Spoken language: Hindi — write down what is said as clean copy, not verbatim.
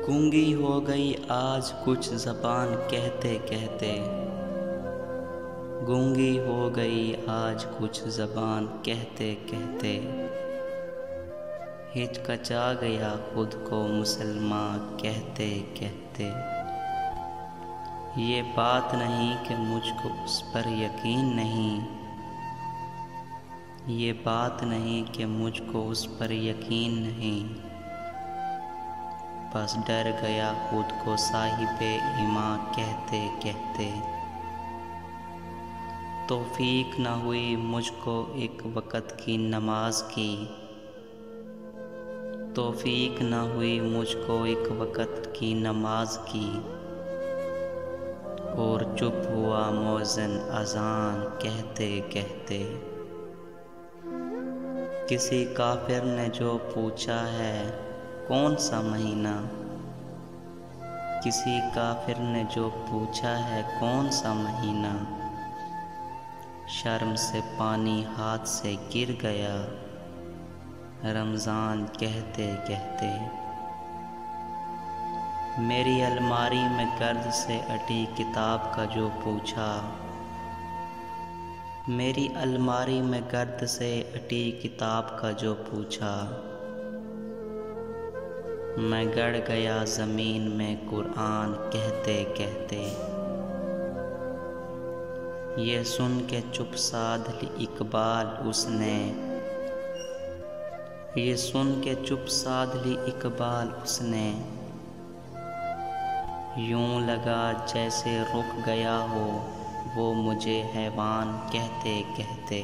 गूंगी हो गई आज कुछ ज़बान कहते कहते। गूंगी हो गई आज कुछ ज़बान कहते कहते। हिचकचा गया खुद को मुसलमान कहते कहते। ये बात नहीं कि मुझको उस पर यकीन नहीं, ये बात नहीं कि मुझको उस पर यकीन नहीं। बस डर गया खुद को साहिबे ईमान कहते कहते। तौफीक न हुई मुझको एक वक़्त की नमाज की, तौफीक न हुई मुझको एक वक़्त की नमाज की। और चुप हुआ मौज़िन अज़ान कहते कहते। किसी काफिर ने जो पूछा है कौन सा महीना, किसी काफिर ने जो पूछा है कौन सा महीना। शर्म से पानी हाथ से गिर गया रमज़ान कहते कहते। मेरी अलमारी में गर्द से अटी किताब का जो पूछा, मेरी अलमारी में गर्द से अटी किताब का जो पूछा। मैं गड़ गया ज़मीन में कुरान कहते कहते। ये सुन के चुप साध ली इकबाल उसने, ये सुन के चुप साध ली इकबाल उसने। यूं लगा जैसे रुक गया हो वो मुझे हैवान कहते कहते।